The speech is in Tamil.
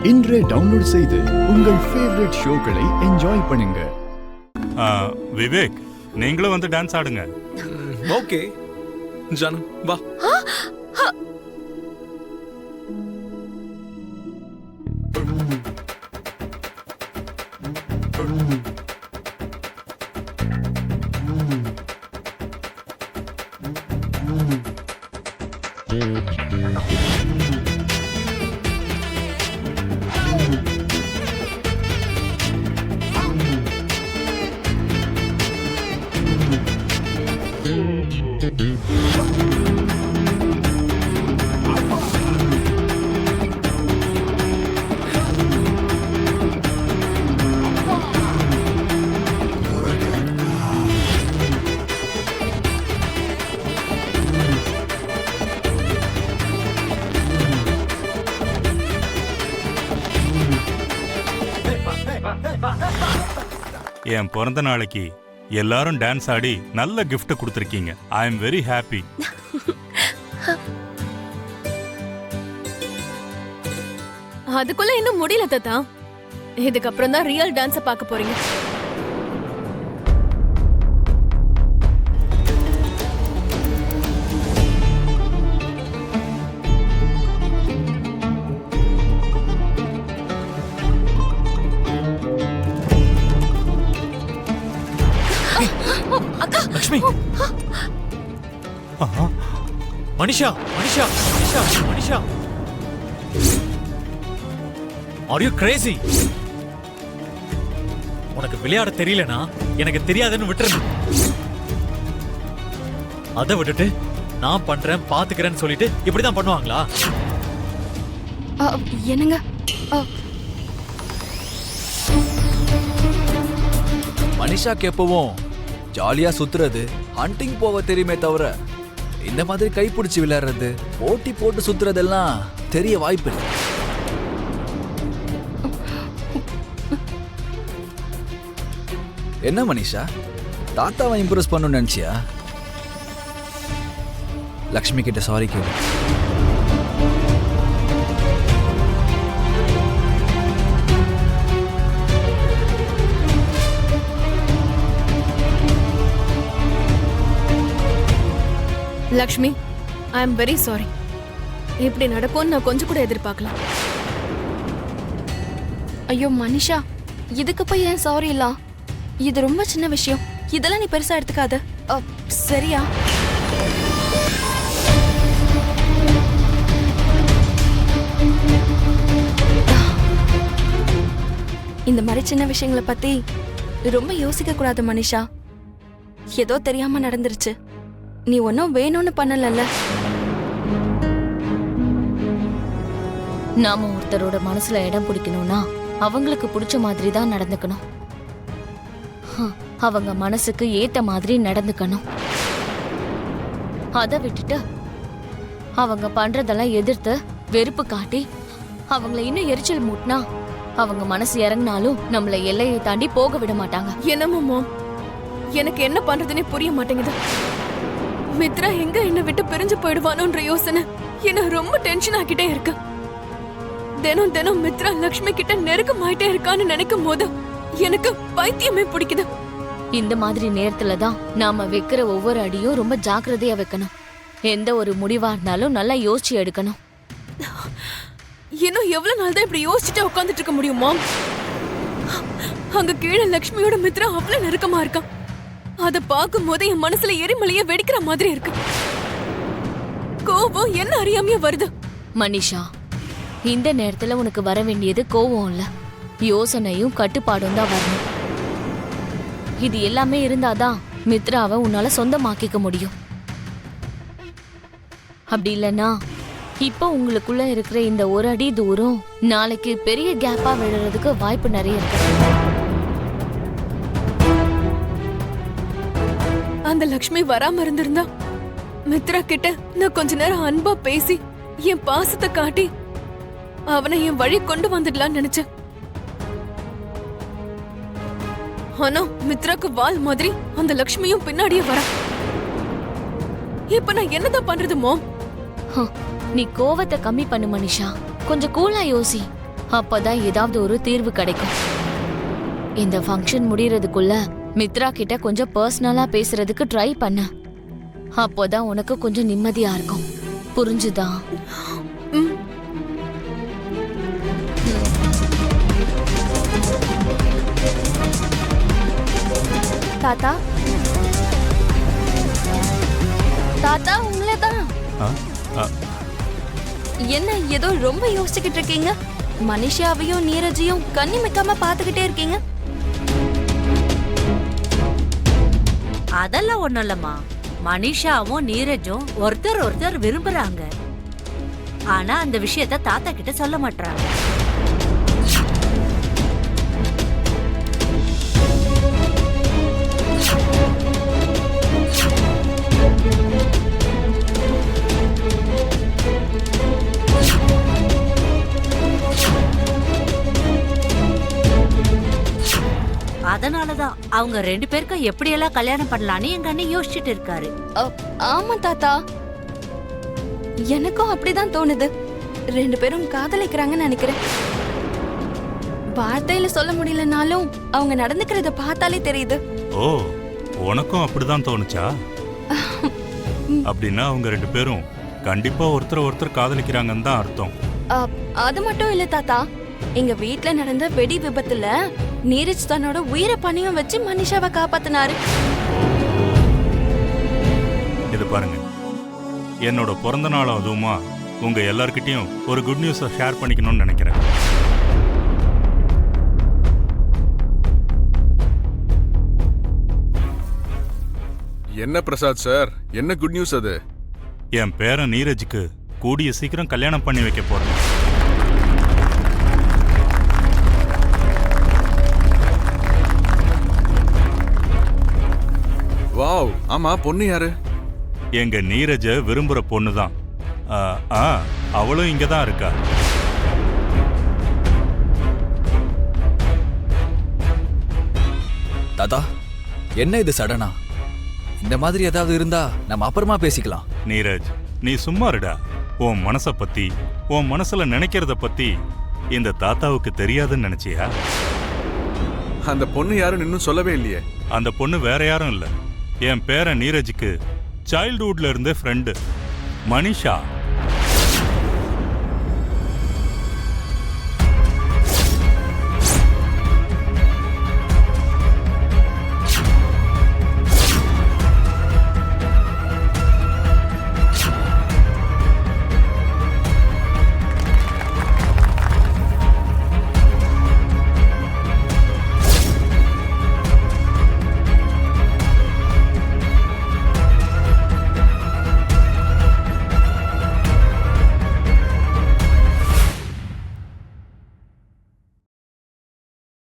இன்றே டவுன்லோட் செய்து உங்கள் ஃபேவரட் ஷோக்களை என்ஜாய் பண்ணுங்க. விவேக், நீங்களும் வந்து டான்ஸ் ஆடுங்க. ஓகே ஜானு, வா. என் பிறந்த நாளைக்கு எல்லாரும் டான்ஸ் ஆடி நல்ல gift கொடுத்திருக்கீங்க. I am very happy. அதுக்குள்ள இன்னும் முடியல தாத்தா. இதுக்கப்புறம் தான் ரியல் டான்ஸ பார்க்க போறீங்க. Lakshmi, Manisha, Manisha, Manisha, Manisha, are you Crazy? உனக்கு விளையாட தெரியலனா எனக்கு தெரியாதுன்னு விட்டுரு. அதை விட்டுட்டு நான் பண்றேன் பாத்துக்கிறேன்னு சொல்லிட்டு இப்படிதான் பண்ணுவாங்களா? என்னங்க, மனிஷாக்கு எப்பவும் ஜாலியா சுத்துறது, ஹண்டிங் போக தெரியுமே தவிர இந்த மாதிரி கைப்பிடிச்சு விளையாடுறது, போட்டி போட்டு சுத்துறதெல்லாம் தெரிய வாய்ப்பு இல்லை. என்ன மனிஷா, தாத்தாவை இம்ப்ரெஸ் பண்ணணும்னு நினைச்சியா? லக்ஷ்மி கிட்ட சாரி கேளு. லக்ஷ்மி, ஐ எம் வெரி சாரி. இப்படி நடக்கும்னு நான் கொஞ்சம் கூட எதிர்பார்க்கல. ஐயோ மனிஷா, இதுக்கு போய் ஏன் சாரி இல்ல? இது ரொம்ப சின்ன விஷயம். இதெல்லாம் நீ பெருசா எடுத்துக்காத, சரியா? இந்த மாதிரி சின்ன விஷயங்களை பத்தி ரொம்ப யோசிக்க கூடாது மனிஷா. ஏதோ தெரியாம நடந்துருச்சு. நீ ஒன்னும் வேணும்னு பண்ணலல்ல. நாம ஒருத்தரோட மனசுல இடம் பிடிக்கணும்னா அவங்களுக்கு பிடிச்ச மாதிரி தான் நடந்துக்கணும். அவங்க மனசுக்கு ஏத்த மாதிரி நடந்துக்கணும். அதை விட்டுட்டு அவங்க பண்றதெல்லாம் எதிர்த்து வெறுப்பு காட்டி அவங்கள இன்னும் எரிச்சல் மூட்டினா அவங்க மனசு இறங்கினாலும் நம்மள எல்லையை தாண்டி போக விட மாட்டாங்க. என்னமோ எனக்கு என்ன பண்றதுன்னே புரிய மாட்டேங்குது. மித்ரா எங்க என்ன விட்டு பிரிஞ்சு போயிடுவானோன்ற யோசனை என்ன ரொம்ப டென்ஷன் ஆகிட்டே இருக்கு. தினம் தினம் மித்ரா லக்ஷ்மி கிட்ட நெருக்கமாயிட்டே இருக்கான்னு நினைக்கும் போது எனக்கு பைத்தியமே பிடிக்குது. இந்த மாதிரி நேரத்துல தான் நாம வைக்கிற ஒவ்வொரு அடியும் ரொம்ப ஜாக்கிரதையா வைக்கணும். எந்த ஒரு முடிவா இருந்தாலும் நல்லா யோசிச்சு எடுக்கணும். இன்னும் எவ்வளவு நாள் தான் இப்படி யோசிச்சுட்டு உட்காந்துட்டு இருக்க முடியுமா? அங்க கீழே லக்ஷ்மியோட மித்ரா அவ்வளவு நெருக்கமா இருக்கான். அத பார்க்கும் போது என் மனசுல எரிமலைய வெடிக்கிற மாதிரி இருக்கு. கோபம் என்ன அறியாமையா வருது. மனிஷா, இந்த நேரத்துல உனக்கு வர வேண்டியது கோவம் இல்ல, யோசனையும் கட்டுப்பாடும் தான் வரணும். இது எல்லாமே இருந்தாதான் மித்ராவை உன்னால சொந்தமாக்கிக்க முடியும். அப்படி இல்லைன்னா இப்போ உங்களுக்குள்ள இருக்கிற இந்த ஒரு அடி தூரம் நாளைக்கு பெரிய கேப்பா விழுறதுக்கு வாய்ப்பு நிறைய இருக்கு. அந்த லக்ஷ்மி வராம இருந்திருந்தா மித்ரா கிட்ட நான் கொஞ்ச நேரம் அன்பா பேசி என் பாசத்தை காட்டி அவனை என் வழி கொண்டு வந்துடலான்னு நினைச்சேன். ஆனா மித்ராக்கு வால் மாதிரி அந்த லக்ஷ்மியும் பின்னாடியே வர. இப்ப நான் என்னதான் பண்றது மோம்? நீ கோவத்தை கம்மி பண்ணு மனிஷா, கொஞ்சம் கூலா யோசி. அப்பதான் ஏதாவது ஒரு தீர்வு கிடைக்கும். இந்த ஃபங்க்ஷன் முடியறதுக்குள்ள மித்ரா கிட்ட கொஞ்சம் பர்சனலா பேசுறதுக்கு ட்ரை பண்ண. அப்போதான் உனக்கு கொஞ்சம் நிம்மதியா இருக்கும். புரிஞ்சுதா? தாத்தா தாத்தா உங்களை தான். ஆ? ஆ, என்ன ஏதோ ரொம்ப யோசிச்சுக்கிட்டு இருக்கீங்க? மனிஷாவையும் நீரஜையும் கண்ணி மிக்காம பாத்துக்கிட்டே இருக்கீங்க. அதெல்லாம் ஒண்ணும் இல்லம்மா. மனிஷாவும் நீரஜும் ஒருத்தர் விரும்புறாங்க. ஆனா அந்த விஷயத்த தாத்தா கிட்ட சொல்ல மாட்டாங்க. அதனாலதான் அவங்க 2 பேருக்கும் எப்படியெல்லாம் கல்யாணம் பண்ணலான்னு எங்க அண்ணன் யோசிச்சுட்டு இருக்காரு. ஆமா தாத்தா, எனக்கும் அப்படிதான் தோணுது. 2 பேரும் காதலிக்கிறாங்கன்னு நினைக்கிறேன். வார்த்தையில சொல்ல முடியலனாலும் அவங்க நடந்துக்கிறத பார்த்தாலே தெரியுது. ஓ, உனக்கும் அப்படிதான் தோணுச்சா? அப்படின்னா அவங்க 2 பேரும் கண்டிப்பா ஒருத்தர் காதலிக்கிறாங்கன்னு தான் அர்த்தம். அது மட்டும் இல்ல தாத்தா, எங்க வீட்ல நடந்த வெடி விபத்துல நீரஜ் தன்னோட உயிரை பணியம் வச்சு மனிஷாவை காப்பாத்தினாரு. இது பாருங்க, என்னோட பிறந்த நாள் அதுவுமா உங்க எல்லார்கிட்டயும் ஒரு குட் நியூஸை ஷேர் பண்ணிக்கணும்னு நினைக்கிறேன். என்ன பிரசாத் சார், என்ன குட் நியூஸ் அது? என் பேரன் நீரஜுக்கு கூடிய சீக்கிரம் கல்யாணம் பண்ணி வைக்க போறேன். வாவ், ஆமா, பொண்ணு யாரு? எங்க நீரஜ விரும்புற பொண்ணுதான். அவளும் இங்கதான் இருக்கா. தாத்தா, என்ன இது சடனா? இந்த மாதிரி ஏதாவது இருந்தா நம்ம அப்புறமா பேசிக்கலாம். நீரஜ், நீ சும்மா இருடா. உன் மனச பத்தி, உன் மனசுல நினைக்கிறத பத்தி இந்த தாத்தாவுக்கு தெரியாதுன்னு நினைச்சியா? அந்த பொண்ணு யாருன்னு இன்னும் சொல்லவே இல்லையே. அந்த பொண்ணு வேற யாரும் இல்ல, என் பேரன் நீரஜுக்கு சைல்ட்ஹுட்ல இருந்தே ஃப்ரெண்டு மனிஷா.